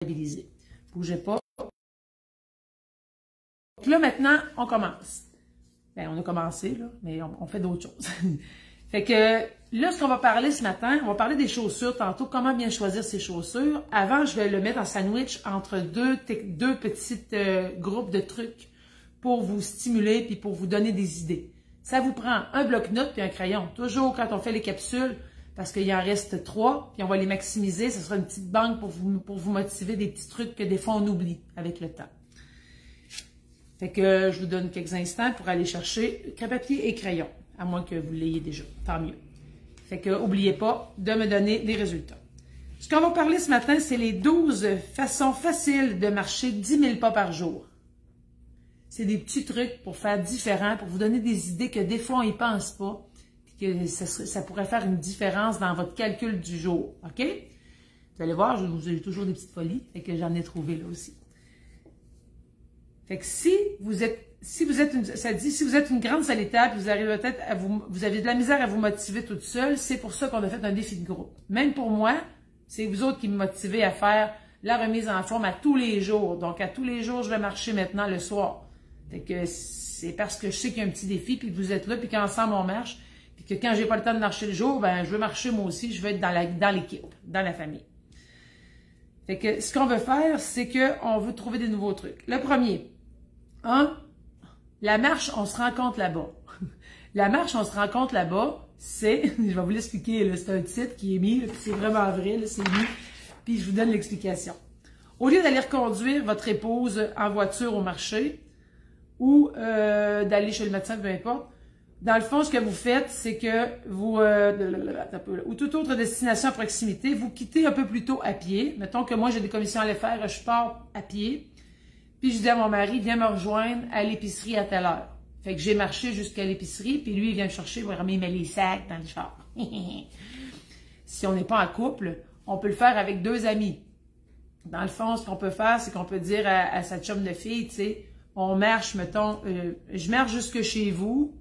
stabiliser. Bougez pas. Donc là, maintenant, on commence. Ben, on a commencé, là, mais on fait d'autres choses. Fait que là, ce qu'on va parler ce matin, on va parler des chaussures tantôt, comment bien choisir ses chaussures. Avant, je vais le mettre en sandwich entre deux petites groupes de trucs pour vous stimuler puis pour vous donner des idées. Ça vous prend un bloc-notes puis un crayon. Toujours quand on fait les capsules, parce qu'il en reste 3, puis on va les maximiser. Ce sera une petite banque pour vous motiver des petits trucs que des fois on oublie avec le temps. Fait que je vous donne quelques instants pour aller chercher papier et crayon, à moins que vous l'ayez déjà. Tant mieux. Fait que n'oubliez pas de me donner des résultats. Ce qu'on va parler ce matin, c'est les 12 façons faciles de marcher 10 000 pas par jour. C'est des petits trucs pour faire différent, pour vous donner des idées que des fois on n'y pense pas, puis que ça pourrait faire une différence dans votre calcul du jour. OK? Vous allez voir, je vous ai toujours des petites folies, fait que j'en ai trouvé là aussi. Fait que si vous êtes une grande solitaire, puis vous arrivez peut-être vous avez de la misère à vous motiver toute seule, c'est pour ça qu'on a fait un défi de groupe. Même pour moi, c'est vous autres qui me motivez à faire la remise en forme à tous les jours. Donc, à tous les jours, je vais marcher maintenant le soir. Fait que c'est parce que je sais qu'il y a un petit défi, puis que vous êtes là, puis qu'ensemble on marche, puis que quand j'ai pas le temps de marcher le jour, ben je veux marcher moi aussi, je veux être dans l'équipe, dans la famille. Fait que ce qu'on veut faire, c'est qu'on veut trouver des nouveaux trucs. Le premier, la marche, on se rencontre là-bas. La marche, on se rencontre là-bas, c'est, je vais vous l'expliquer, c'est un titre qui est mis, puis c'est vraiment vrai, c'est mis, puis je vous donne l'explication. Au lieu d'aller reconduire votre épouse en voiture au marché, ou d'aller chez le médecin, peu importe, dans le fond, ce que vous faites, c'est que vous, ou toute autre destination à proximité, vous quittez un peu plus tôt à pied. Mettons que moi, j'ai des commissions à aller faire, je pars à pied. Puis je dis à mon mari, viens me rejoindre à l'épicerie à telle heure. Fait que j'ai marché jusqu'à l'épicerie, puis lui, il vient me chercher, il met les sacs dans le char. Si on n'est pas en couple, on peut le faire avec 2 amis. Dans le fond, ce qu'on peut faire, c'est qu'on peut dire à sa chum de fille, tu sais, on marche, mettons, je marche jusque chez vous,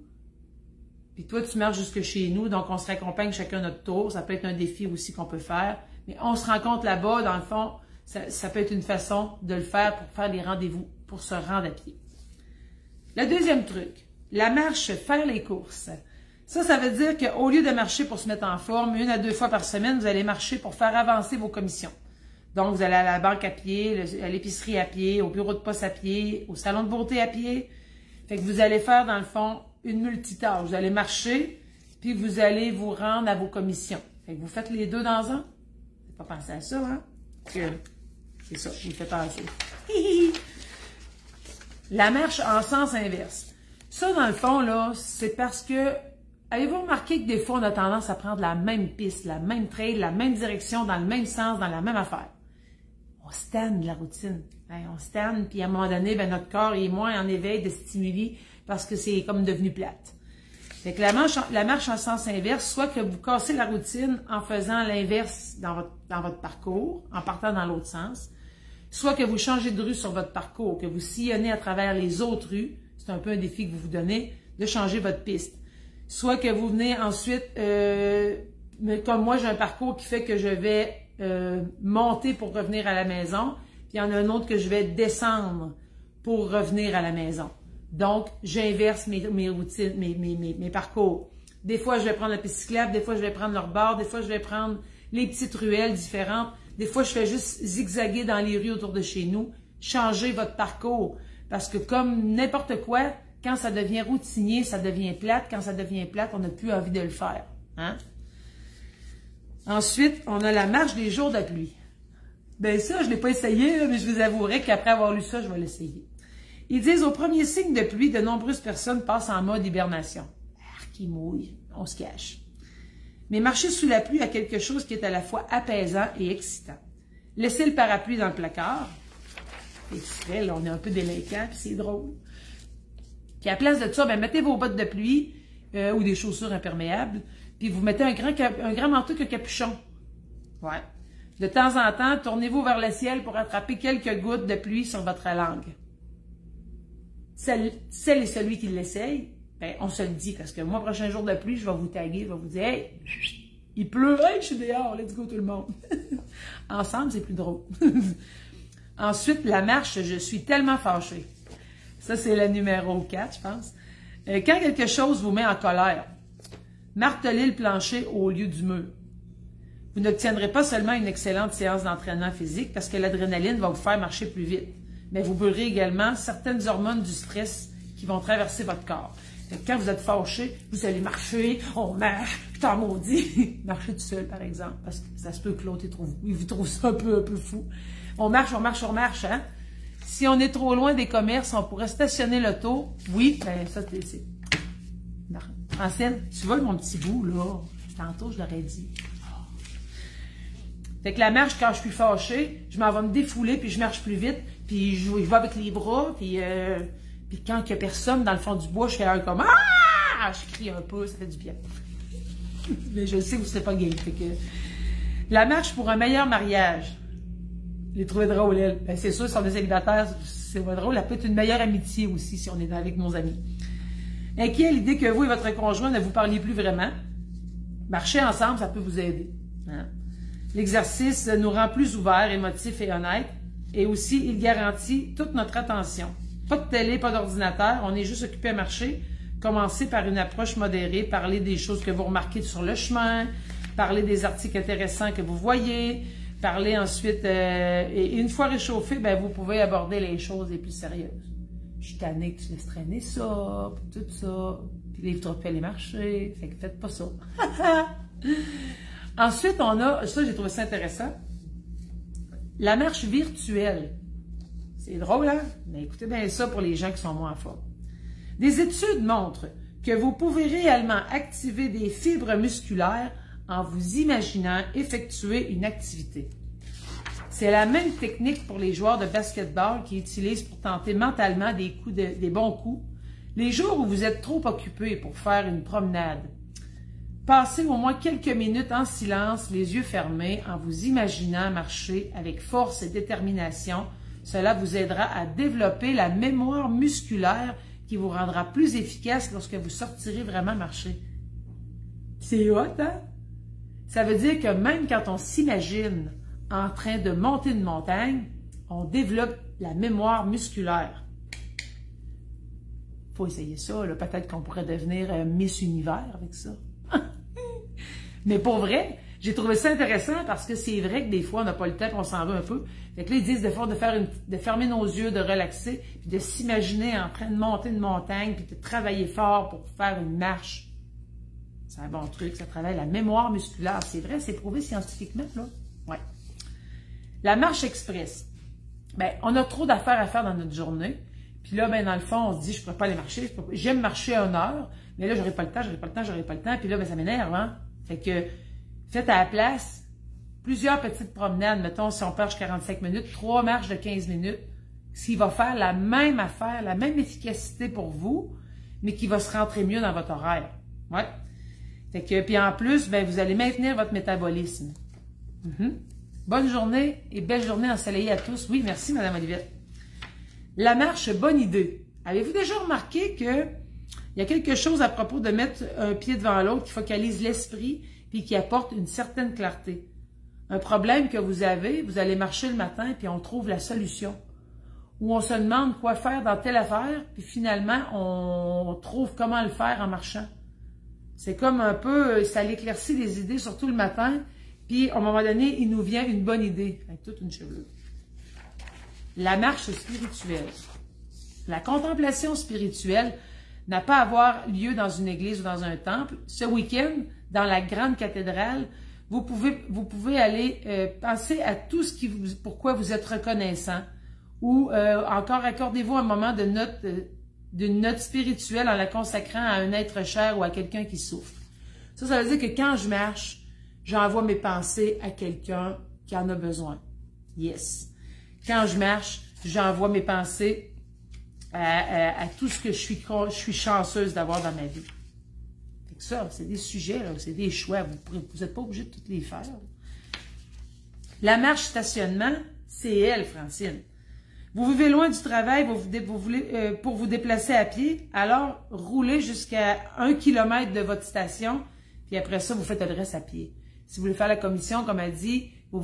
puis toi, tu marches jusque chez nous, donc on se raccompagne chacun notre tour. Ça peut être un défi aussi qu'on peut faire. Mais on se rencontre là-bas, dans le fond, ça peut être une façon de le faire pour faire des rendez-vous, pour se rendre à pied. Le deuxième truc, la marche, faire les courses. Ça veut dire qu'au lieu de marcher pour se mettre en forme, 1 à 2 fois par semaine, vous allez marcher pour faire avancer vos commissions. Donc, vous allez à la banque à pied, à l'épicerie à pied, au bureau de poste à pied, au salon de beauté à pied. Fait que vous allez faire, dans le fond, une multitâche. Vous allez marcher, puis vous allez vous rendre à vos commissions. Fait que vous faites les deux dans un. Vous n'avez pas pensé à ça, hein? C'est ça, je vous fais penser. La marche en sens inverse. Ça, dans le fond, là, c'est parce que, avez-vous remarqué que des fois, on a tendance à prendre la même piste, la même trail, la même direction, dans le même sens, dans la même affaire? On se tanne de la routine. On se tanne, puis à un moment donné, ben, notre corps est moins en éveil de stimuli parce que c'est comme devenu plate. Fait que la marche en sens inverse, soit que vous cassez la routine en faisant l'inverse dans votre parcours, en partant dans l'autre sens, soit que vous changez de rue sur votre parcours, que vous sillonnez à travers les autres rues, c'est un peu un défi que vous vous donnez, de changer votre piste. Soit que vous venez ensuite, comme moi j'ai un parcours qui fait que je vais monter pour revenir à la maison, puis il y en a un autre que je vais descendre pour revenir à la maison. Donc, j'inverse mes routines, mes parcours. Des fois, je vais prendre la piste cyclable, des fois, je vais prendre leur bord, des fois, je vais prendre les petites ruelles différentes. Des fois, je fais juste zigzaguer dans les rues autour de chez nous. Changez votre parcours. Parce que comme n'importe quoi, quand ça devient routinier, ça devient plate. Quand ça devient plate, on n'a plus envie de le faire. Hein? Ensuite, on a la marche des jours de pluie. Ben ça, je ne l'ai pas essayé, mais je vous avouerai qu'après avoir lu ça, je vais l'essayer. Ils disent, au premier signe de pluie, de nombreuses personnes passent en mode hibernation. Qui mouille, on se cache. Mais marcher sous la pluie a quelque chose qui est à la fois apaisant et excitant. Laissez le parapluie dans le placard. Extrait, là, on est un peu délinquant, puis c'est drôle. Puis à la place de ça, ben, mettez vos bottes de pluie ou des chaussures imperméables, puis vous mettez un grand manteau avec un capuchon. Ouais. De temps en temps, tournez-vous vers le ciel pour attraper quelques gouttes de pluie sur votre langue. Celle et celui qui l'essaye, ben, on se le dit, parce que moi, prochain jour de pluie, je vais vous taguer, je vais vous dire, hey, il pleut, hey, je suis dehors, let's go tout le monde. Ensemble, c'est plus drôle. Ensuite, la marche, je suis tellement fâchée. Ça, c'est le numéro 4, je pense. Quand quelque chose vous met en colère, martelez le plancher au lieu du mur. Vous n'obtiendrez pas seulement une excellente séance d'entraînement physique parce que l'adrénaline va vous faire marcher plus vite, mais vous brûlerez également certaines hormones du stress qui vont traverser votre corps. Quand vous êtes fâché, vous allez marcher, on marche, putain maudit, marcher tout seul par exemple, parce que ça se peut que l'autre il vous trouve ça un peu fou. On marche, hein? Si on est trop loin des commerces, on pourrait stationner l'auto. Oui, ben ça c'est... Francine, tu vois mon petit bout là, tantôt je l'aurais dit. Fait que la marche, quand je suis fâchée, je m'en vais me défouler, puis je marche plus vite, puis je vais avec les bras, puis quand il n'y a personne dans le fond du bois, je fais un comme ah! Je crie un peu, ça fait du bien. Mais je sais que c'est pas gay. Fait que la marche pour un meilleur mariage. Je l'ai trouvé drôle, elle. Ben, c'est sûr, si on est célibataire, c'est pas drôle. Elle peut être une meilleure amitié aussi si on est avec nos amis. Inquiet à l'idée que vous et votre conjoint ne vous parliez plus vraiment. Marcher ensemble, ça peut vous aider. Hein? L'exercice nous rend plus ouverts, émotifs et honnêtes. Et aussi, il garantit toute notre attention. Pas de télé, pas d'ordinateur, on est juste occupé à marcher. Commencez par une approche modérée, parlez des choses que vous remarquez sur le chemin, parlez des articles intéressants que vous voyez, parlez ensuite, et une fois réchauffé, ben, vous pouvez aborder les choses les plus sérieuses. Je suis tannée que tu laisses traîner ça, puis tout ça, puis les trop aller marcher, fait que faites pas ça. Ensuite, on a, ça j'ai trouvé ça intéressant, la marche virtuelle. C'est drôle, hein? Mais écoutez bien ça pour les gens qui sont moins en forme. Des études montrent que vous pouvez réellement activer des fibres musculaires en vous imaginant effectuer une activité. C'est la même technique pour les joueurs de basketball qui utilisent pour tenter mentalement des bons coups. Les jours où vous êtes trop occupé pour faire une promenade, passez au moins quelques minutes en silence, les yeux fermés, en vous imaginant marcher avec force et détermination. Cela vous aidera à développer la mémoire musculaire qui vous rendra plus efficace lorsque vous sortirez vraiment marcher. C'est hot, hein? Ça veut dire que même quand on s'imagine en train de monter une montagne, on développe la mémoire musculaire. Faut essayer ça, là. Peut-être qu'on pourrait devenir Miss Univers avec ça. Mais pour vrai, j'ai trouvé ça intéressant parce que c'est vrai que des fois, on n'a pas le temps et on s'en va un peu. Fait que là, ils disent de fermer nos yeux, de relaxer, puis de s'imaginer en train de monter une montagne, puis de travailler fort pour faire une marche. C'est un bon truc, ça travaille la mémoire musculaire. C'est vrai, c'est prouvé scientifiquement, là. Ouais. La marche express. Ben, on a trop d'affaires à faire dans notre journée. Puis là, ben, dans le fond, on se dit, je ne pourrais pas aller marcher. J'aime marcher à 1 heure, mais là, j'aurai pas le temps. Puis là, ben, ça m'énerve, hein. Fait que, faites à la place plusieurs petites promenades. Mettons, si on marche 45 minutes, 3 marches de 15 minutes, ce qui va faire la même affaire, la même efficacité pour vous, mais qui va se rentrer mieux dans votre horaire. Ouais. Fait que, puis en plus, ben, vous allez maintenir votre métabolisme. Bonne journée et belle journée ensoleillée à tous. Oui, merci, Madame Olivette. La marche, bonne idée. Avez-vous déjà remarqué que il y a quelque chose à propos de mettre un pied devant l'autre qui focalise l'esprit puis qui apporte une certaine clarté? Un problème que vous avez, vous allez marcher le matin puis on trouve la solution. Ou on se demande quoi faire dans telle affaire puis finalement, on trouve comment le faire en marchant. C'est comme un peu, ça l'éclaircit les idées, surtout le matin. Puis, à un moment donné, il nous vient une bonne idée, avec toute une chevelure. La marche spirituelle. La contemplation spirituelle n'a pas à avoir lieu dans une église ou dans un temple. Ce week-end, dans la grande cathédrale, vous pouvez aller penser à tout ce pourquoi vous êtes reconnaissant. Ou encore, accordez-vous un moment d'une note spirituelle en la consacrant à un être cher ou à quelqu'un qui souffre. Ça veut dire que quand je marche, j'envoie mes pensées à quelqu'un qui en a besoin. Yes. Quand je marche, j'envoie mes pensées à tout ce que je suis chanceuse d'avoir dans ma vie. Fait que ça, c'est des sujets, c'est des choix. Vous n'êtes pas obligé de toutes les faire. La marche stationnement, c'est elle, Francine. Vous vivez loin du travail, pour vous déplacer à pied, alors roulez jusqu'à 1 kilomètre de votre station, puis après ça, vous faites l'adresse à pied. Si vous voulez faire la commission, comme elle dit, vous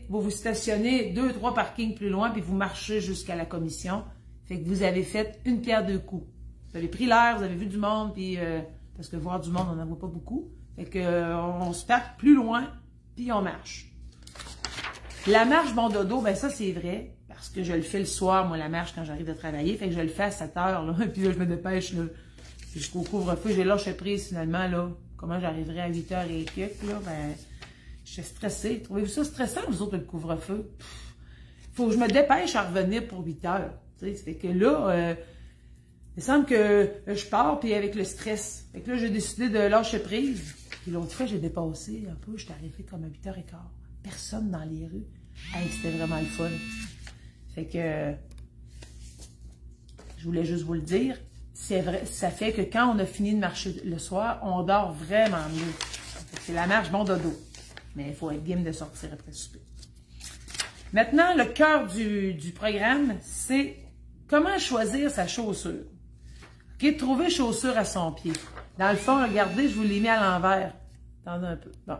vous stationnez 2-3 parkings plus loin, puis vous marchez jusqu'à la commission. Fait que vous avez fait une pierre deux coups. Vous avez pris l'air, vous avez vu du monde, puis parce que voir du monde, on n'en voit pas beaucoup. Fait que on se parque plus loin, puis on marche. La marche bon dodo, ben ça c'est vrai, parce que je le fais le soir, moi la marche quand j'arrive de travailler, fait que je le fais à 7 heures, là, puis là je me dépêche là, jusqu'au couvre-feu, j'ai lâché prise finalement, là, comment j'arriverai à 8 h et quelques, là, ben, je suis stressée. Trouvez-vous ça stressant, vous autres, le couvre-feu? Faut que je me dépêche à revenir pour 8 h. Tu sais, fait que là, il semble que je pars, puis avec le stress. Fait que là, j'ai décidé de lâcher prise. Puis l'autre fois, j'ai dépassé un peu, j'étais arrivée comme à 8 h 15. Personne dans les rues. Hey, c'était vraiment le fun. Fait que, je voulais juste vous le dire. C'est vrai, ça fait que quand on a fini de marcher le soir, on dort vraiment mieux. C'est la marche bon dodo. Mais il faut être game de sortir après souper. Maintenant, le cœur du programme, c'est comment choisir sa chaussure. OK, trouver chaussure à son pied. Dans le fond, regardez, je vous l'ai mis à l'envers. Attendez un peu. Bon.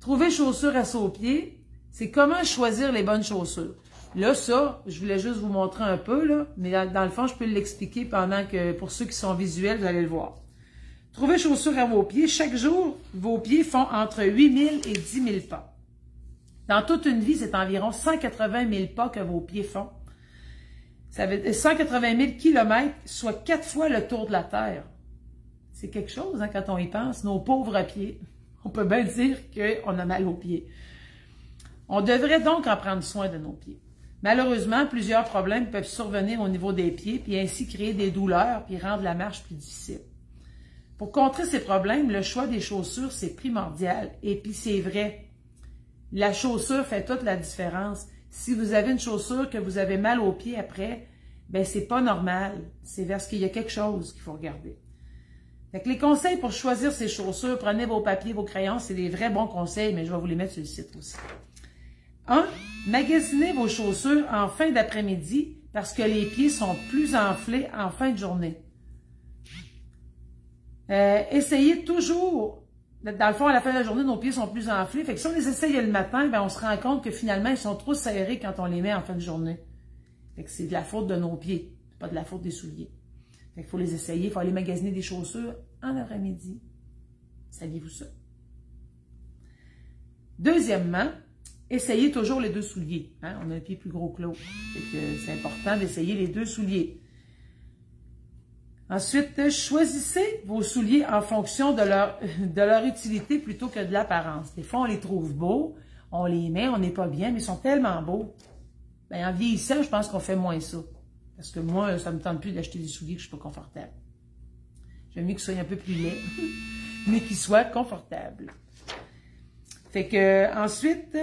Trouver chaussure à son pied, c'est comment choisir les bonnes chaussures. Là, ça, je voulais juste vous montrer un peu, là, mais dans le fond, je peux l'expliquer pendant que, pour ceux qui sont visuels, vous allez le voir. Trouvez chaussures à vos pieds. Chaque jour, vos pieds font entre 8 000 et 10 000 pas. Dans toute une vie, c'est environ 180 000 pas que vos pieds font. Ça veut dire 180 000 kilomètres, soit 4 fois le tour de la Terre. C'est quelque chose, hein, quand on y pense. Nos pauvres pieds. On peut bien dire qu'on a mal aux pieds. On devrait donc en prendre soin de nos pieds. Malheureusement, plusieurs problèmes peuvent survenir au niveau des pieds, puis ainsi créer des douleurs, puis rendre la marche plus difficile. Pour contrer ces problèmes, le choix des chaussures, c'est primordial. Et puis c'est vrai, la chaussure fait toute la différence. Si vous avez une chaussure que vous avez mal aux pieds après, ben c'est pas normal. C'est parce qu'il y a quelque chose qu'il faut regarder. Fait que les conseils pour choisir ces chaussures, prenez vos papiers, vos crayons, c'est des vrais bons conseils, mais je vais vous les mettre sur le site aussi. 1. Magasinez vos chaussures en fin d'après-midi parce que les pieds sont plus enflés en fin de journée. Essayez toujours, dans le fond, à la fin de la journée, nos pieds sont plus enflés. Fait que si on les essaye le matin, ben on se rend compte que finalement, ils sont trop serrés quand on les met en fin de journée. Fait que c'est de la faute de nos pieds, pas de la faute des souliers. Fait qu'il faut les essayer, il faut aller magasiner des chaussures en après-midi. Saviez-vous ça? Deuxièmement, essayez toujours les deux souliers. Hein? On a un pied plus gros que l'autre. C'est important d'essayer les deux souliers. Ensuite, choisissez vos souliers en fonction de leur utilité plutôt que de l'apparence. Des fois, on les trouve beaux, on les met, on n'est pas bien, mais ils sont tellement beaux. Ben, en vieillissant, je pense qu'on fait moins ça. Parce que moi, ça ne me tente plus d'acheter des souliers que je ne suis pas confortable. J'aime mieux qu'ils soient un peu plus laids, mais qu'ils soient confortables. Fait que, ensuite,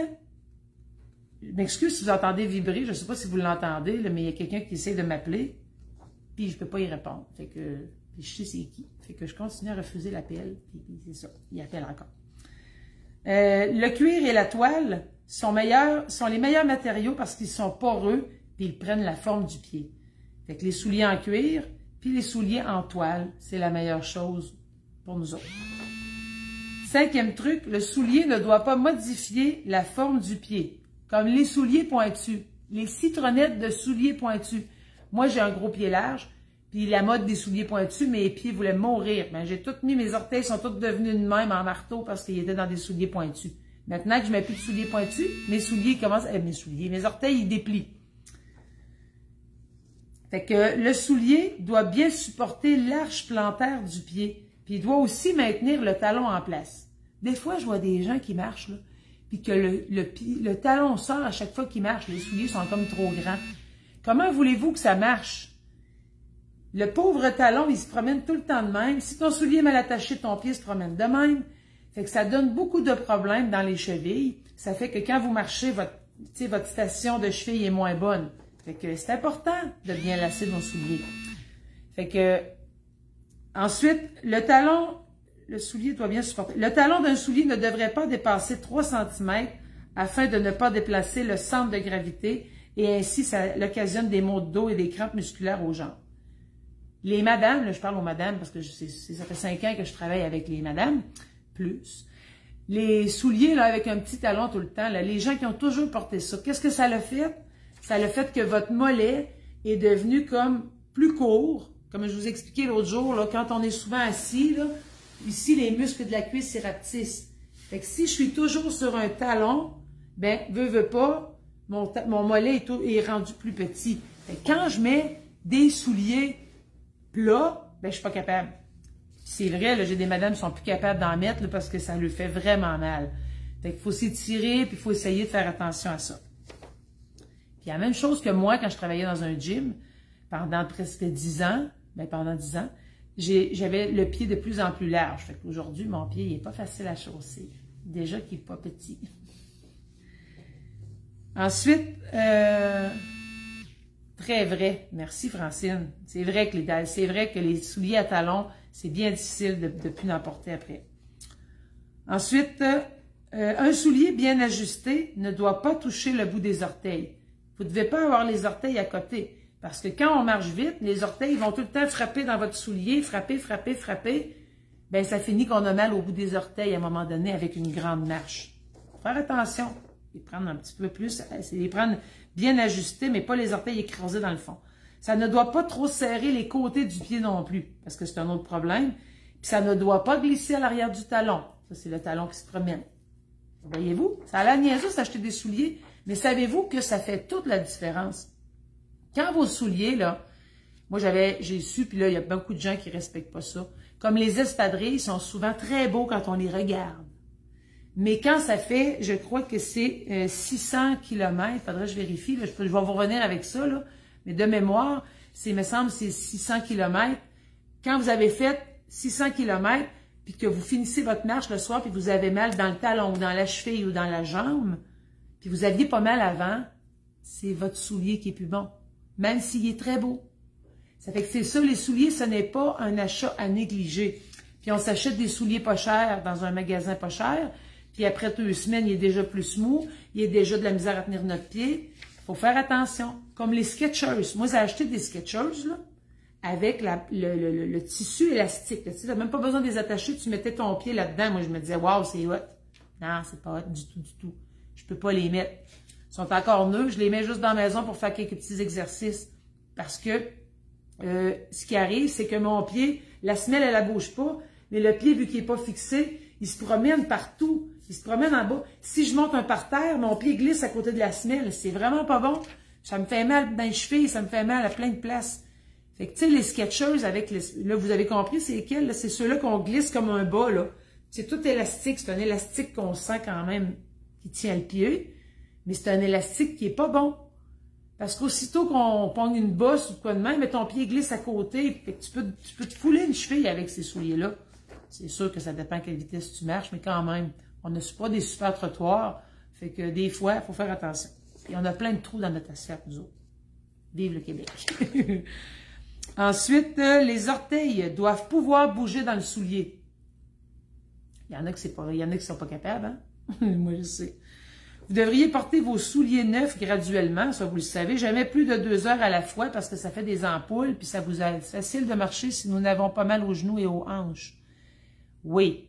je m'excuse si vous entendez vibrer, je ne sais pas si vous l'entendez, mais il y a quelqu'un qui essaie de m'appeler, puis je ne peux pas y répondre. Fait que, puis je sais c'est qui. Fait que je continue à refuser l'appel, puis c'est ça, il appelle encore. Le cuir et la toile sont les meilleurs matériaux parce qu'ils sont poreux, puis ils prennent la forme du pied. Fait que les souliers en cuir, puis les souliers en toile, c'est la meilleure chose pour nous autres. 5e truc, le soulier ne doit pas modifier la forme du pied, comme les souliers pointus, les citronnettes de souliers pointus. Moi, j'ai un gros pied large, puis la mode des souliers pointus, mes pieds voulaient mourir. Ben, j'ai tout mis, mes orteils sont tous devenus de même en marteau parce qu'ils étaient dans des souliers pointus. Maintenant que je mets plus de souliers pointus, mes souliers commencent, mes orteils, ils déplient. Fait que le soulier doit bien supporter l'arche plantaire du pied, puis il doit aussi maintenir le talon en place. Des fois, je vois des gens qui marchent, là, puis que le talon sort à chaque fois qu'ils marchent, les souliers sont comme trop grands. Comment voulez-vous que ça marche? Le pauvre talon, il se promène tout le temps de même. Si ton soulier est mal attaché, ton pied se promène de même. Fait que ça donne beaucoup de problèmes dans les chevilles. Ça fait que quand vous marchez, votre station de cheville est moins bonne. Fait que c'est important de bien lasser nos souliers. Fait que, ensuite, le soulier doit bien supporter. Le talon d'un soulier ne devrait pas dépasser 3 cm afin de ne pas déplacer le centre de gravité et ainsi ça occasionne des maux de dos et des crampes musculaires aux jambes. Les madames, là, je parle aux madames parce que ça fait 5 ans que je travaille avec les madames, plus. les souliers là, avec un petit talon tout le temps, là, les gens qui ont toujours porté ça, qu'est-ce que ça l'a fait? Ça l'a fait que votre mollet est devenu comme plus court. Comme je vous ai expliqué l'autre jour, là, quand on est souvent assis, là, ici, les muscles de la cuisse s'y rapetissent. Fait que si je suis toujours sur un talon, ben, veux pas, mon mollet est rendu plus petit. Fait que quand je mets des souliers plats, ben, je suis pas capable. C'est vrai, j'ai des madames qui sont plus capables d'en mettre là, parce que ça leur fait vraiment mal. Fait qu'il faut s'étirer puis il faut essayer de faire attention à ça. Puis la même chose que moi, quand je travaillais dans un gym, pendant presque 10 ans, j'avais le pied de plus en plus large. Fait qu'aujourd'hui, mon pied, il n'est pas facile à chausser. Déjà qu'il n'est pas petit. Ensuite, très vrai. Merci, Francine. C'est vrai que les souliers à talons, c'est bien difficile de ne plus en porter après. Ensuite, un soulier bien ajusté ne doit pas toucher le bout des orteils. Vous ne devez pas avoir les orteils à côté. Parce que quand on marche vite, les orteils vont tout le temps frapper dans votre soulier, frapper. Bien, ça finit qu'on a mal au bout des orteils à un moment donné avec une grande marche. Faire attention. Les prendre un petit peu plus, c'est les prendre bien ajustés, mais pas les orteils écrasés dans le fond. Ça ne doit pas trop serrer les côtés du pied non plus, parce que c'est un autre problème. Puis ça ne doit pas glisser à l'arrière du talon. Ça, c'est le talon qui se promène. Voyez-vous? Ça a l'air niaiseux d'acheter des souliers, mais savez-vous que ça fait toute la différence? Quand vos souliers, là, moi j'ai su, puis là, il y a beaucoup de gens qui ne respectent pas ça. Comme les espadrilles sont souvent très beaux quand on les regarde. Mais quand ça fait, je crois que c'est 600 km, il faudrait que je vérifie, là, je vais vous revenir avec ça, là, mais de mémoire, il me semble c'est 600 km. Quand vous avez fait 600 km, puis que vous finissez votre marche le soir, puis vous avez mal dans le talon, ou dans la cheville, ou dans la jambe, puis vous aviez pas mal avant, c'est votre soulier qui est plus bon. Même s'il est très beau. Ça fait que c'est ça, les souliers, ce n'est pas un achat à négliger. Puis on s'achète des souliers pas chers dans un magasin pas cher, puis après 2 semaines, il est déjà plus smooth, il y a déjà de la misère à tenir notre pied. Il faut faire attention. Comme les Skechers. Moi, j'ai acheté des Skechers, là, avec le tissu élastique. Tu n'as même pas besoin de les attacher, tu mettais ton pied là-dedans. Moi, je me disais, waouh, c'est hot. Non, c'est pas hot du tout. Je peux pas les mettre. Ils sont encore neufs, je les mets juste dans la maison pour faire quelques petits exercices. Parce que ce qui arrive, c'est que mon pied, la semelle, elle ne bouge pas, mais le pied, vu qu'il n'est pas fixé, il se promène partout. Il se promène en bas. Si je monte un parterre, mon pied glisse à côté de la semelle. C'est vraiment pas bon. Ça me fait mal dans les chevilles, ça me fait mal à plein de places. Fait que, tu sais, les Skechers avec là, vous avez compris, c'est lesquels? C'est ceux-là qu'on glisse comme un bas, là. C'est tout élastique. C'est un élastique qu'on sent quand même qui tient le pied. Mais c'est un élastique qui est pas bon. Parce qu'aussitôt qu'on pogne une bosse ou quoi de même, mais ton pied glisse à côté, fait que tu peux te fouler une cheville avec ces souliers-là. C'est sûr que ça dépend à quelle vitesse tu marches, mais quand même, on n'a pas des super trottoirs. Fait que des fois, il faut faire attention. Et on a plein de trous dans notre assiette, nous autres. Vive le Québec! Ensuite, les orteils doivent pouvoir bouger dans le soulier. Il y en a qui sont pas capables, hein? Moi, je sais. Vous devriez porter vos souliers neufs graduellement, ça vous le savez, jamais plus de 2 heures à la fois parce que ça fait des ampoules, puis ça vous aide. C'est facile de marcher si nous n'avons pas mal aux genoux et aux hanches. Oui,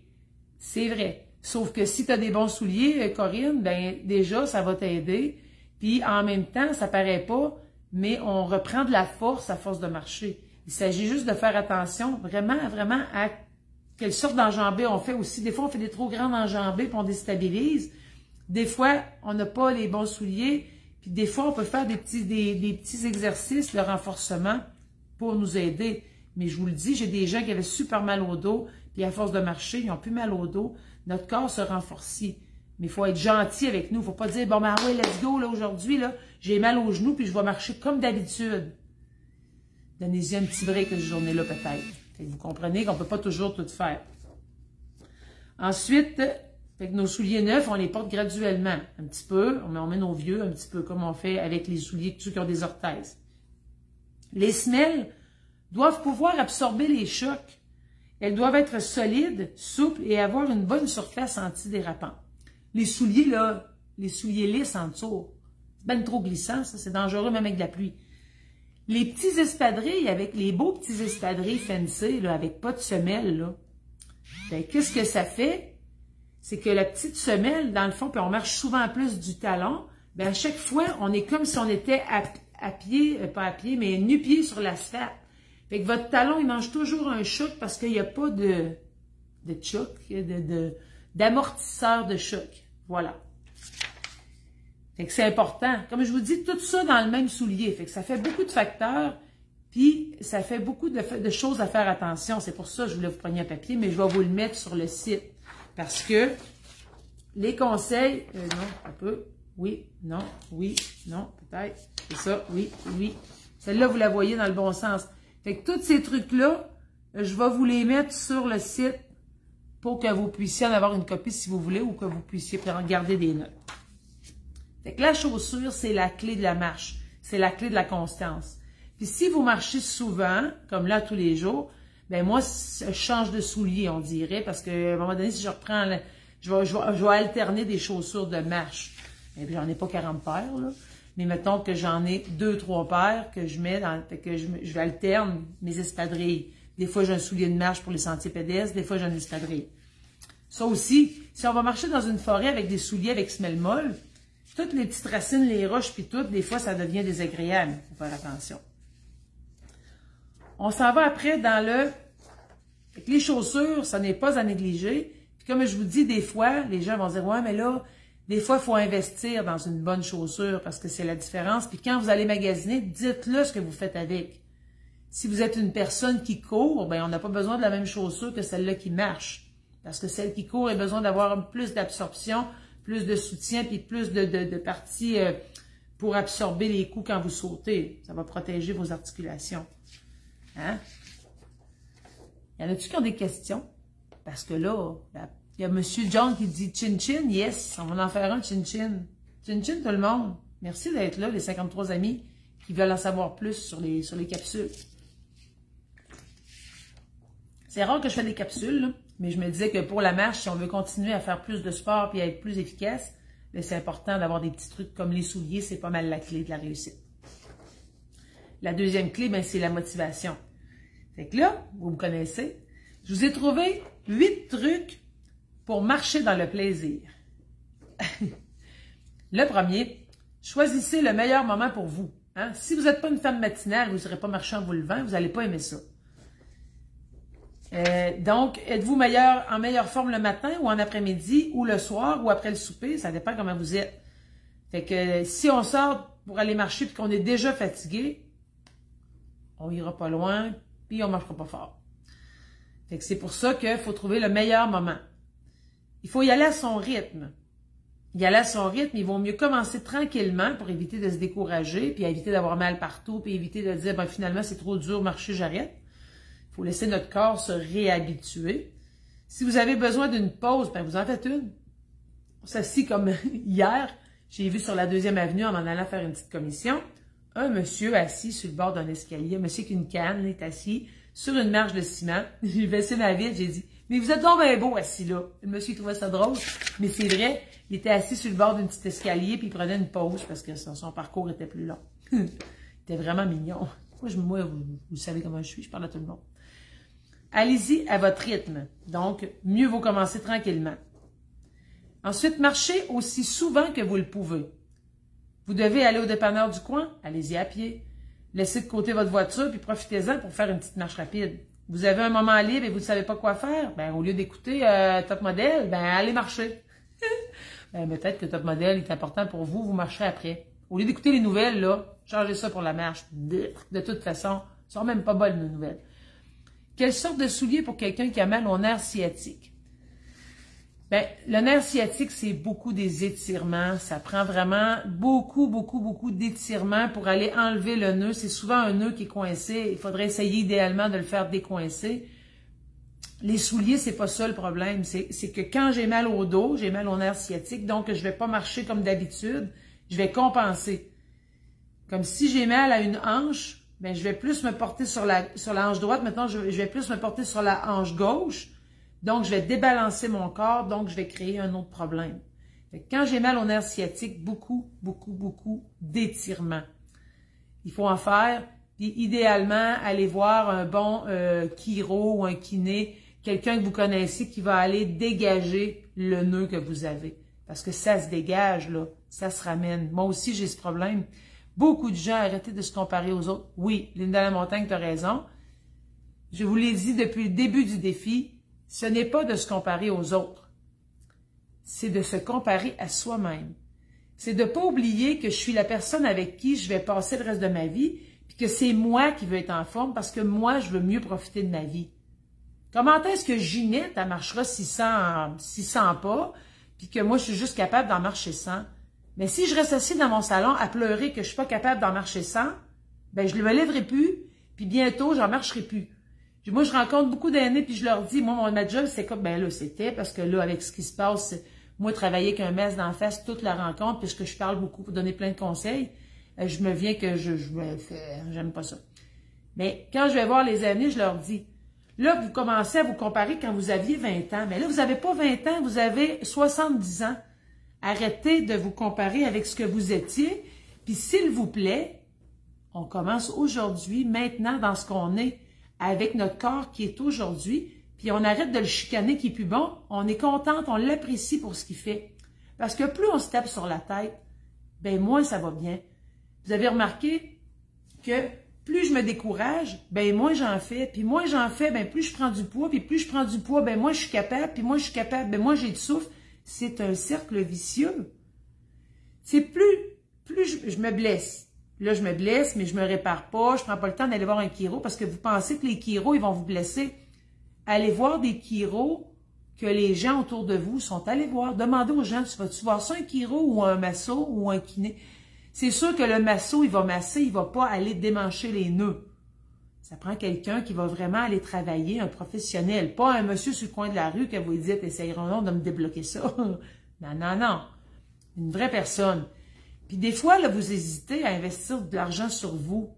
c'est vrai. Sauf que si tu as des bons souliers, Corinne, ben déjà, ça va t'aider. Puis en même temps, ça paraît pas, mais on reprend de la force à force de marcher. Il s'agit juste de faire attention vraiment à quelle sorte d'enjambées on fait aussi. Des fois, on fait des trop grandes enjambées puis on déstabilise. Des fois, on n'a pas les bons souliers. Puis des fois, on peut faire des petits exercices de renforcement pour nous aider. Mais je vous le dis, j'ai des gens qui avaient super mal au dos, puis à force de marcher, ils n'ont plus mal au dos. Notre corps se renforcit. Mais il faut être gentil avec nous. Il ne faut pas dire, bon, ben ouais, let's go, là, aujourd'hui, là, j'ai mal aux genoux, puis je vais marcher comme d'habitude. Donnez-y un petit break cette journée-là, peut-être. Vous comprenez qu'on ne peut pas toujours tout faire. Ensuite, fait que nos souliers neufs, on les porte graduellement. Un petit peu, on met nos vieux un petit peu, comme on fait avec les souliers, ceux qui ont des orthèses. Les semelles doivent pouvoir absorber les chocs. Elles doivent être solides, souples et avoir une bonne surface antidérapante. Les souliers, là, les souliers lisses en dessous, c'est ben trop glissant, ça, c'est dangereux même avec de la pluie. Les petits espadrilles, avec les beaux petits espadrilles fancy, là, avec pas de semelle, là, ben, qu'est-ce que ça fait? c'est que la petite semelle, dans le fond, puis on marche souvent plus du talon, bien, à chaque fois, on est comme si on était à pied, pas à pied, mais nu-pied sur l'asphalte. Fait que votre talon, il mange toujours un choc parce qu'il n'y a pas de choc, d'amortisseur de choc. Voilà. Fait que c'est important. Comme je vous dis, tout ça dans le même soulier. Fait que ça fait beaucoup de facteurs, puis ça fait beaucoup de choses à faire attention. C'est pour ça que je voulais vous prendre un papier, mais je vais vous le mettre sur le site. Parce que les conseils, non, un peu, oui, non, peut-être, c'est ça, oui, oui. Celle-là, vous la voyez dans le bon sens. Fait que tous ces trucs-là, je vais vous les mettre sur le site pour que vous puissiez en avoir une copie si vous voulez ou que vous puissiez garder des notes. Fait que la chaussure, c'est la clé de la marche. C'est la clé de la constance. Puis si vous marchez souvent, comme là tous les jours, ben moi, je change de soulier, on dirait, parce qu'à un moment donné, si je reprends, je vais alterner des chaussures de marche. Et puis j'en ai pas 40 paires, là. Mais mettons que j'en ai 2-3 paires que je mets dans, que je alterne mes espadrilles. Des fois, j'ai un soulier de marche pour les sentiers pédestres, des fois, j'ai un espadrille. Ça aussi, si on va marcher dans une forêt avec des souliers avec semelle molle, toutes les petites racines, les roches, puis tout, des fois, ça devient désagréable. Il faut faire attention. On s'en va après dans le... Fait que les chaussures, ça n'est pas à négliger. Puis comme je vous dis, des fois, les gens vont dire « Ouais, mais là, des fois, il faut investir dans une bonne chaussure parce que c'est la différence. » Puis quand vous allez magasiner, dites-le ce que vous faites avec. Si vous êtes une personne qui court, ben on n'a pas besoin de la même chaussure que celle-là qui marche. Parce que celle qui court a besoin d'avoir plus d'absorption, plus de soutien, puis plus de parties pour absorber les coups quand vous sautez. Ça va protéger vos articulations. Hein? Y en a-tu qui ont des questions? Parce que là, il y a M. John qui dit « Chin-chin, yes, on va en faire un chin-chin. » Chin-chin tout le monde. Merci d'être là, les 53 amis qui veulent en savoir plus sur les capsules. C'est rare que je fais des capsules, là, mais je me disais que pour la marche, si on veut continuer à faire plus de sport et à être plus efficace, c'est important d'avoir des petits trucs comme les souliers, c'est pas mal la clé de la réussite. La deuxième clé, ben, c'est la motivation. Fait que là, vous me connaissez, je vous ai trouvé 8 trucs pour marcher dans le plaisir. Le premier, choisissez le meilleur moment pour vous. Hein? Si vous n'êtes pas une femme matinale, vous ne serez pas marcher en vous levant, vous n'allez pas aimer ça. Donc, êtes-vous en meilleure forme le matin ou en après-midi ou le soir ou après le souper? Ça dépend comment vous êtes. Fait que si on sort pour aller marcher et qu'on est déjà fatigué, on ira pas loin puis on marchera pas fort. Fait que c'est pour ça qu'il faut trouver le meilleur moment. Il faut y aller à son rythme. Y aller à son rythme, il vaut mieux commencer tranquillement pour éviter de se décourager puis éviter d'avoir mal partout puis éviter de dire ben, finalement c'est trop dur marcher, j'arrête. Il faut laisser notre corps se réhabituer. Si vous avez besoin d'une pause, ben vous en faites une. Ceci comme hier, j'ai vu sur la 2e avenue en m'en allant faire une petite commission, un monsieur assis sur le bord d'un escalier, un monsieur qui a une canne, il est assis sur une marche de ciment. J'ai baissé ma vitre, j'ai dit « Mais vous êtes donc bien beau assis là. » Le monsieur il trouvait ça drôle, mais c'est vrai, il était assis sur le bord d'un petit escalier puis il prenait une pause parce que son parcours était plus long. Il était vraiment mignon. Moi, vous savez comment je suis, je parle à tout le monde. Allez-y à votre rythme. Donc, mieux vaut commencer tranquillement. Ensuite, marchez aussi souvent que vous le pouvez. Vous devez aller au dépanneur du coin, allez-y à pied. Laissez de côté votre voiture puis profitez-en pour faire une petite marche rapide. Vous avez un moment libre et vous ne savez pas quoi faire, ben au lieu d'écouter Top Model, ben allez marcher. Ben, peut-être que Top Model est important pour vous, vous marcherez après. Au lieu d'écouter les nouvelles, là, changez ça pour la marche. De toute façon, ce sont même pas bonnes nos nouvelles. Quelle sorte de soulier pour quelqu'un qui a mal au nerf sciatique? Ben, le nerf sciatique, c'est beaucoup des étirements. Ça prend vraiment beaucoup d'étirements pour aller enlever le nœud. C'est souvent un nœud qui est coincé. Il faudrait essayer idéalement de le faire décoincer. Les souliers, c'est pas ça le problème. C'est que quand j'ai mal au dos, j'ai mal au nerf sciatique, donc je vais pas marcher comme d'habitude. Je vais compenser. Comme si j'ai mal à une hanche, ben, je vais plus me porter sur la hanche droite. Maintenant, je vais plus me porter sur la hanche gauche. Donc, je vais débalancer mon corps. Donc, je vais créer un autre problème. Fait que quand j'ai mal au nerf sciatique, beaucoup d'étirements. Il faut en faire. Puis, idéalement, aller voir un bon chiro ou un kiné quelqu'un que vous connaissez qui va aller dégager le nœud que vous avez. Parce que ça se dégage, là, ça se ramène. Moi aussi, j'ai ce problème. Beaucoup de gens arrêtez de se comparer aux autres. Oui, Linda Lamontagne, tu as raison. Je vous l'ai dit depuis le début du défi, ce n'est pas de se comparer aux autres. C'est de se comparer à soi-même. C'est de ne pas oublier que je suis la personne avec qui je vais passer le reste de ma vie, puis que c'est moi qui veux être en forme parce que moi, je veux mieux profiter de ma vie. Comment est-ce que Ginette, elle marchera 600 pas, puis que moi, je suis juste capable d'en marcher 100? Mais si je reste assis dans mon salon à pleurer que je suis pas capable d'en marcher 100, ben je ne me lèverai plus, puis bientôt, j'en marcherai plus. Moi, je rencontre beaucoup d'aînés, puis je leur dis, moi, ma job, c'est comme, ben là, c'était, parce que là, avec ce qui se passe, moi, travailler avec un mess d'en face toute la rencontre, puisque je parle beaucoup pour donner plein de conseils, je me viens que j'aime pas ça. Mais quand je vais voir les aînés, je leur dis, là, vous commencez à vous comparer quand vous aviez 20 ans. Mais là, vous n'avez pas 20 ans, vous avez 70 ans. Arrêtez de vous comparer avec ce que vous étiez. Puis, s'il vous plaît, on commence aujourd'hui, maintenant, dans ce qu'on est, avec notre corps qui est aujourd'hui, puis on arrête de le chicaner qui est plus bon. On est contente, on l'apprécie pour ce qu'il fait. Parce que plus on se tape sur la tête, ben moins ça va bien. Vous avez remarqué que plus je me décourage, ben moins j'en fais. Puis moins j'en fais, ben plus je prends du poids. Puis plus je prends du poids, ben moins je suis capable. Puis moins je suis capable, ben moins j'ai du souffle. C'est un cercle vicieux. C'est plus je me blesse. Là, je me blesse, mais je me répare pas. Je prends pas le temps d'aller voir un chiro parce que vous pensez que les chiros, ils vont vous blesser. Allez voir des chiros que les gens autour de vous sont allés voir. Demandez aux gens, vas-tu voir ça un chiro ou un masso ou un kiné? C'est sûr que le masso, il va masser, il va pas aller démancher les nœuds. Ça prend quelqu'un qui va vraiment aller travailler, un professionnel, pas un monsieur sur le coin de la rue qui vous dit « essayerons de me débloquer ça ». Non, non, non. Une vraie personne. Puis des fois, là, vous hésitez à investir de l'argent sur vous.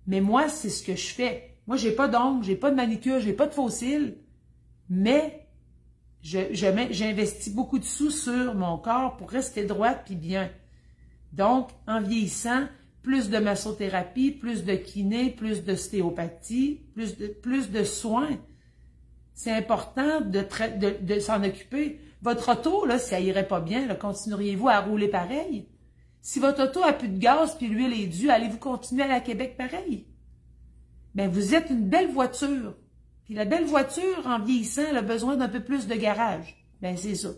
Mais moi, c'est ce que je fais. Moi, j'ai pas d'ongles, j'ai pas de manicure, j'ai pas de fossiles. Mais j'investis beaucoup de sous sur mon corps pour rester droite puis bien. Donc, en vieillissant, plus de massothérapie, plus de kiné, plus d'ostéopathie, plus de soins. C'est important de s'en occuper. Votre auto, là, si ça irait pas bien, continueriez-vous à rouler pareil? Si votre auto a plus de gaz puis l'huile est due, allez-vous continuer à aller à Québec pareil? Bien, vous êtes une belle voiture. Puis la belle voiture, en vieillissant, elle a besoin d'un peu plus de garage. Bien, c'est ça.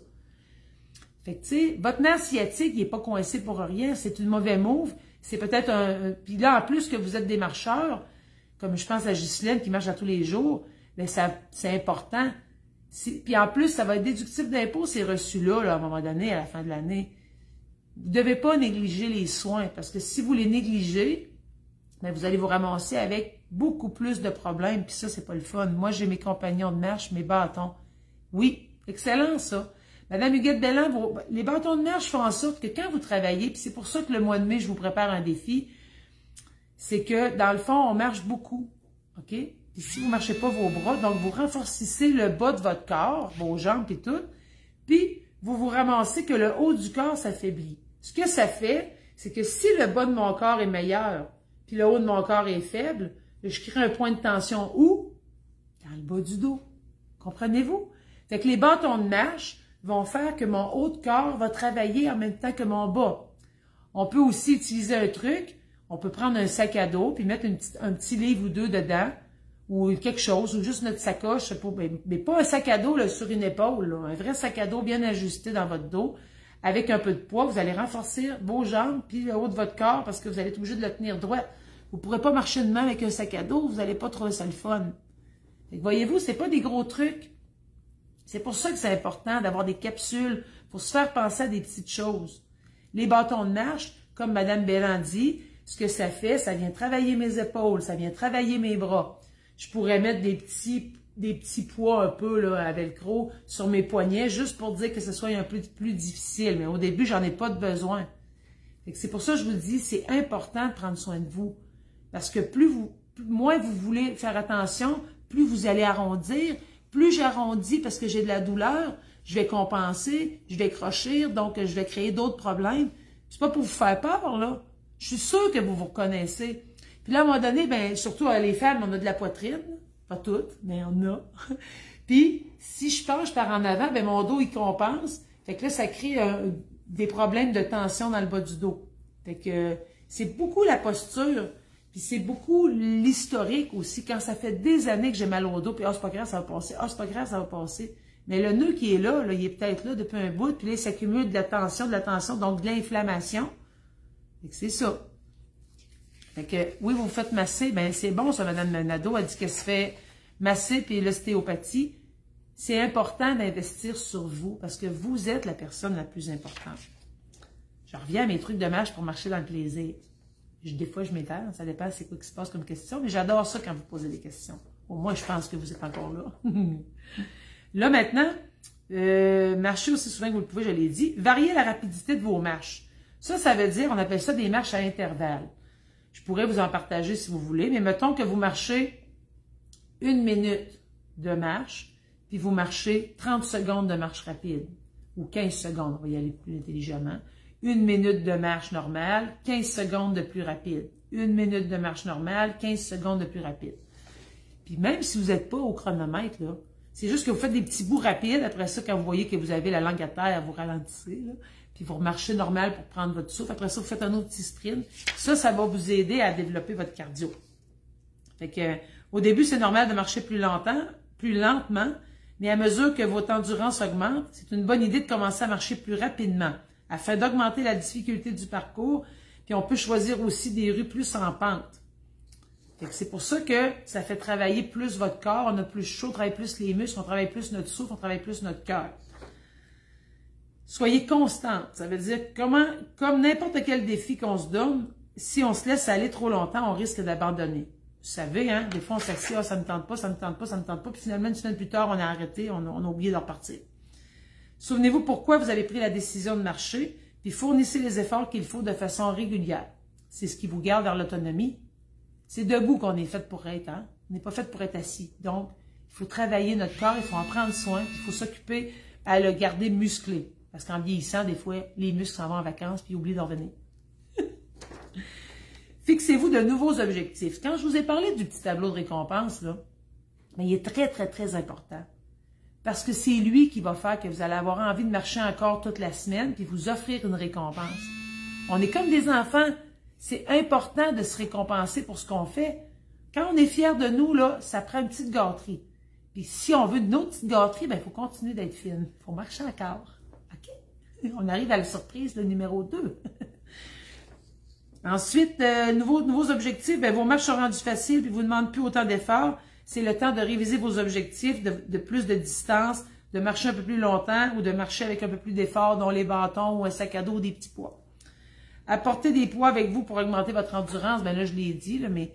Fait que, tu sais, votre nerf sciatique, il n'est pas coincé pour rien. C'est une mauvaise move. C'est peut-être un... Puis là, en plus que vous êtes des marcheurs, comme je pense à Ghislaine qui marche à tous les jours, bien, c'est important. Puis en plus, ça va être déductible d'impôt, ces reçus-là, là, à un moment donné, à la fin de l'année. Vous ne devez pas négliger les soins, parce que si vous les négligez, bien, vous allez vous ramasser avec beaucoup plus de problèmes, puis ça, c'est pas le fun. Moi, j'ai mes compagnons de marche, mes bâtons. Oui, excellent, ça. Madame Huguette Belland, les bâtons de marche font en sorte que quand vous travaillez, puis c'est pour ça que le mois de mai, je vous prépare un défi, c'est que, dans le fond, on marche beaucoup, OK? Puis si vous ne marchez pas vos bras, donc vous renforcissez le bas de votre corps, vos jambes et tout, puis vous vous ramassez que le haut du corps s'affaiblit. Ce que ça fait, c'est que si le bas de mon corps est meilleur, puis le haut de mon corps est faible, je crée un point de tension où? Dans le bas du dos. Comprenez-vous? Fait que les bâtons de marche vont faire que mon haut de corps va travailler en même temps que mon bas. On peut aussi utiliser un truc. On peut prendre un sac à dos puis mettre un petit livre ou deux dedans ou quelque chose, ou juste notre sacoche, mais pas un sac à dos là, sur une épaule, là, un vrai sac à dos bien ajusté dans votre dos. Avec un peu de poids, vous allez renforcer vos jambes puis le haut de votre corps parce que vous allez être obligé de le tenir droit. Vous ne pourrez pas marcher de main avec un sac à dos, vous n'allez pas trouver ça le fun. Voyez-vous, ce n'est pas des gros trucs. C'est pour ça que c'est important d'avoir des capsules pour se faire penser à des petites choses. Les bâtons de marche, comme Mme Belland dit, ce que ça fait, ça vient travailler mes épaules, ça vient travailler mes bras. Je pourrais mettre des petits poids un peu là, à velcro sur mes poignets, juste pour dire que ce soit un peu plus difficile. Mais au début, j'en ai pas de besoin. C'est pour ça que je vous dis, c'est important de prendre soin de vous. Parce que moins vous voulez faire attention, plus vous allez arrondir. Plus j'arrondis parce que j'ai de la douleur, je vais compenser, je vais crochir, donc je vais créer d'autres problèmes. C'est pas pour vous faire peur, là. Je suis sûre que vous vous reconnaissez. Puis là, à un moment donné, bien, surtout les femmes, on a de la poitrine. Pas toutes, mais on a. Puis, si je penche par en avant, ben mon dos, il compense. Fait que là, ça crée des problèmes de tension dans le bas du dos. Fait que c'est beaucoup la posture, puis c'est beaucoup l'historique aussi. Quand ça fait des années que j'ai mal au dos, puis c'est pas grave, ça va passer. C'est pas grave, ça va passer. Mais le nœud qui est là, il est peut-être là depuis un bout, puis là, il s'accumule de la tension, donc de l'inflammation. Fait que c'est ça. Fait que, oui, vous vous faites masser, ben c'est bon ça, Mme Nadeau a dit qu'elle se fait masser, puis l'ostéopathie. C'est important d'investir sur vous, parce que vous êtes la personne la plus importante. Je reviens à mes trucs de marche pour marcher dans le plaisir. Des fois, je m'éterre, ça dépend c'est quoi qui se passe comme question, mais j'adore ça quand vous posez des questions. Au moins, je pense que vous êtes encore là. Là, maintenant, marchez aussi souvent que vous le pouvez, je l'ai dit. Variez la rapidité de vos marches. Ça veut dire, on appelle ça des marches à intervalles. Je pourrais vous en partager si vous voulez, mais mettons que vous marchez 1 minute de marche, puis vous marchez 30 secondes de marche rapide, ou 15 secondes, on va y aller plus intelligemment. 1 minute de marche normale, 15 secondes de plus rapide. 1 minute de marche normale, 15 secondes de plus rapide. Puis même si vous n'êtes pas au chronomètre, là, c'est juste que vous faites des petits bouts rapides. Après ça, quand vous voyez que vous avez la langue à terre, vous ralentissez, là, puis vous remarchez normal pour prendre votre souffle. Après ça, vous faites un autre petit sprint. Ça va vous aider à développer votre cardio. Fait que, au début, c'est normal de marcher plus lentement, mais à mesure que votre endurance augmente, c'est une bonne idée de commencer à marcher plus rapidement, afin d'augmenter la difficulté du parcours. Puis on peut choisir aussi des rues plus en pente. C'est pour ça que ça fait travailler plus votre corps, on a plus chaud, on travaille plus les muscles, on travaille plus notre souffle, on travaille plus notre cœur. Soyez constante, ça veut dire comme n'importe quel défi qu'on se donne, si on se laisse aller trop longtemps, on risque d'abandonner. Vous savez, hein, des fois on s'assied, ça ne me tente pas, ça ne me tente pas, ça ne me tente pas, puis finalement une semaine plus tard, on a arrêté, on a oublié de repartir. Souvenez-vous pourquoi vous avez pris la décision de marcher, puis fournissez les efforts qu'il faut de façon régulière. C'est ce qui vous garde dans l'autonomie. C'est debout qu'on est fait pour être, hein? On n'est pas fait pour être assis. Donc, il faut travailler notre corps, il faut en prendre soin, puis il faut s'occuper à le garder musclé. Parce qu'en vieillissant, des fois, les muscles s'en vont en vacances, puis ils oublient d'en revenir. Fixez-vous de nouveaux objectifs. Quand je vous ai parlé du petit tableau de récompense, là, mais il est très, très, très important. Parce que c'est lui qui va faire que vous allez avoir envie de marcher encore toute la semaine, puis vous offrir une récompense. On est comme des enfants. C'est important de se récompenser pour ce qu'on fait. Quand on est fier de nous, là, ça prend une petite gâterie. Puis si on veut une autre petite gâterie, ben, il faut continuer d'être fine. Il faut marcher encore. OK? On arrive à la surprise, le numéro 2. Ensuite, nouveaux objectifs. Ben, vos marches sont rendues faciles, puis vous ne demandent plus autant d'efforts. C'est le temps de réviser vos objectifs, de plus de distance, de marcher un peu plus longtemps ou de marcher avec un peu plus d'efforts, dont les bâtons ou un sac à dos ou des petits poids. Apporter des poids avec vous pour augmenter votre endurance, ben là, je l'ai dit, là, mais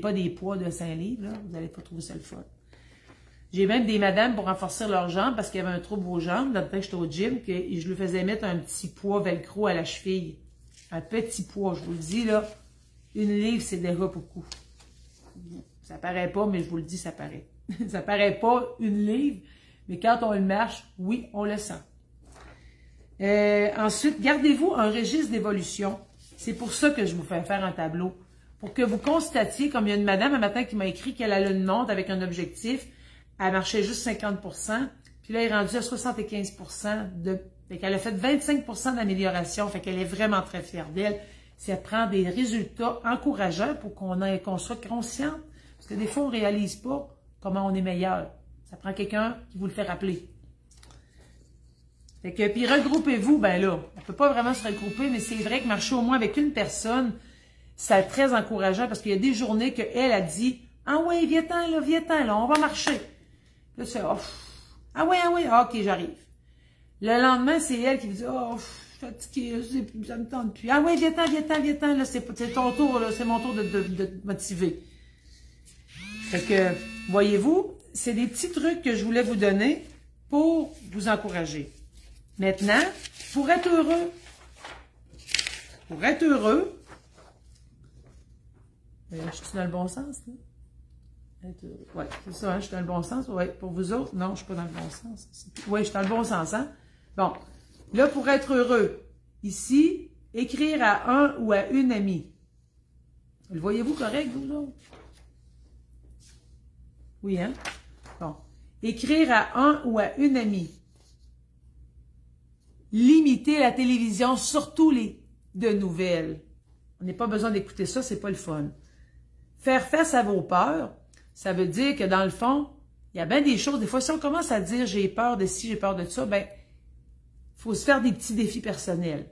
pas des poids de 5 livres, là, vous n'allez pas trouver ça le fun. J'ai même des madames pour renforcer leurs jambes parce qu'il y avait un trouble aux jambes, dans le temps que j'étais au gym, que je lui faisais mettre un petit poids velcro à la cheville. Un petit poids, je vous le dis, là, 1 livre, c'est déjà beaucoup. Ça paraît pas, mais je vous le dis, ça paraît. Ça paraît pas 1 livre, mais quand on le marche, oui, on le sent. Ensuite, gardez-vous un registre d'évolution. C'est pour ça que je vous fais faire un tableau. Pour que vous constatiez, comme il y a une madame un matin qui m'a écrit qu'elle a une montre avec un objectif, elle marchait juste 50%, puis là, elle est rendue à 75%. Fait qu'elle a fait 25% d'amélioration, fait qu'elle est vraiment très fière d'elle. Si elle prend des résultats encourageants pour qu'on soit consciente, parce que des fois, on ne réalise pas comment on est meilleur. Ça prend quelqu'un qui vous le fait rappeler. Fait que, puis regroupez-vous, ben là, on ne peut pas vraiment se regrouper, mais c'est vrai que marcher au moins avec une personne, c'est très encourageant parce qu'il y a des journées qu'elle a dit « Ah ouais, viens-t'en là, on va marcher. » Là, c'est « Oh, ah ouais, ok, j'arrive. » Le lendemain, c'est elle qui vous dit « Oh, je suis fatiguée, ça me tente plus. »« Ah ouais, viens-t'en, là, c'est ton tour, là, c'est mon tour de te motiver. » Fait que, voyez-vous, c'est des petits trucs que je voulais vous donner pour vous encourager. Maintenant, pour être heureux, je suis dans le bon sens, là? Oui, c'est ça, hein, je suis dans le bon sens. Ouais, pour vous autres, non, je ne suis pas dans le bon sens. Oui, je suis dans le bon sens, hein? Bon, là, pour être heureux, ici, écrire à un ou à une amie. Le voyez-vous correct, vous autres? Oui, hein? Bon. Écrire à un ou à une amie. Limiter la télévision, surtout les de nouvelles. On n'a pas besoin d'écouter ça, c'est pas le fun. Faire face à vos peurs, ça veut dire que dans le fond, il y a bien des choses, des fois, si on commence à dire j'ai peur de ci, j'ai peur de ça, ben, il faut se faire des petits défis personnels.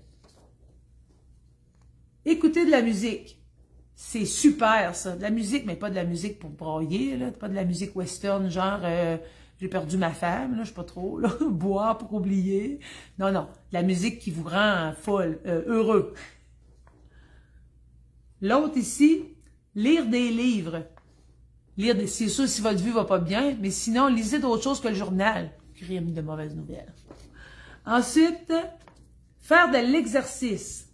Écouter de la musique. C'est super, ça. De la musique, mais pas de la musique pour brailler, là. Pas de la musique western, genre j'ai perdu ma femme, là, je sais pas trop, là. Boire pour oublier. Non, non. De la musique qui vous rend folle, heureux. L'autre ici, lire des livres. C'est sûr si votre vue va pas bien, mais sinon, lisez d'autres choses que le journal. Crime de mauvaises nouvelles. Ensuite, faire de l'exercice.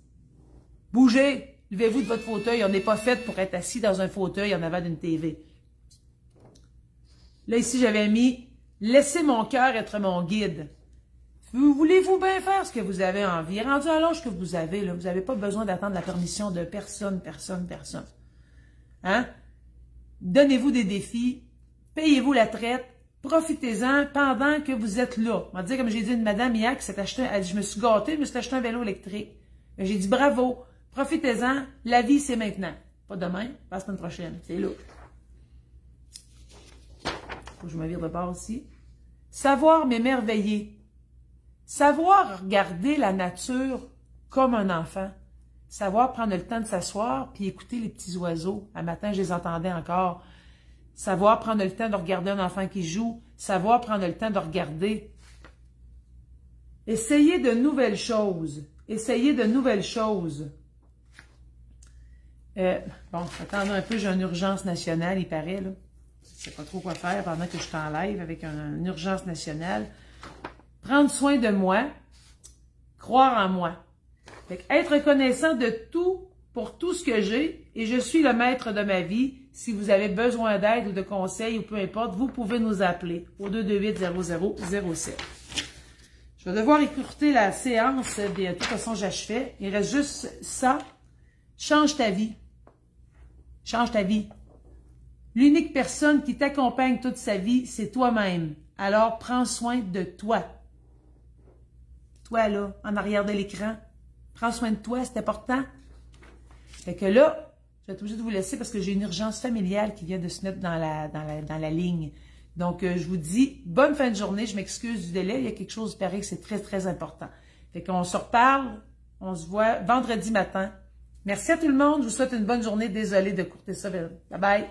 Bougez. Levez-vous de votre fauteuil. On n'est pas fait pour être assis dans un fauteuil en avant d'une TV. Là, ici, j'avais mis « Laissez mon cœur être mon guide ». Voulez-vous bien faire ce que vous avez envie? Rendu à l'âge que vous avez, là, vous n'avez pas besoin d'attendre la permission de personne. Hein? Donnez-vous des défis. Payez-vous la traite. Profitez-en pendant que vous êtes là. On va dire, comme j'ai dit une madame hier qui s'est acheté, elle dit, je me suis gâtée, je me suis acheté un vélo électrique. J'ai dit, bravo. Profitez-en, la vie c'est maintenant. Pas demain, pas la semaine prochaine, c'est là. Faut que je me vire de bord ici. Savoir m'émerveiller. Savoir regarder la nature comme un enfant. Savoir prendre le temps de s'asseoir puis écouter les petits oiseaux. Un matin, je les entendais encore. Savoir prendre le temps de regarder un enfant qui joue. Savoir prendre le temps de regarder. Essayer de nouvelles choses. Bon, attendez un peu, j'ai une urgence nationale, il paraît, là. Je sais pas trop quoi faire pendant que je suis en live avec une urgence nationale. Prendre soin de moi, croire en moi. Fait être reconnaissant de tout, pour tout ce que j'ai, et je suis le maître de ma vie. Si vous avez besoin d'aide ou de conseils, ou peu importe, vous pouvez nous appeler au 228-0007. Je vais devoir écourter la séance bientôt, de toute façon j'achevais. Il reste juste ça. Change ta vie. Change ta vie. L'unique personne qui t'accompagne toute sa vie, c'est toi-même. Alors, prends soin de toi. Toi, là, en arrière de l'écran. Prends soin de toi, c'est important. Fait que là, je vais être obligée de vous laisser parce que j'ai une urgence familiale qui vient de se mettre dans la ligne. Donc, je vous dis bonne fin de journée. Je m'excuse du délai. Il y a quelque chose, il paraît que c'est très, très important. Fait qu'on se reparle. On se voit vendredi matin. Merci à tout le monde. Je vous souhaite une bonne journée. Désolée de courter ça. Bye bye.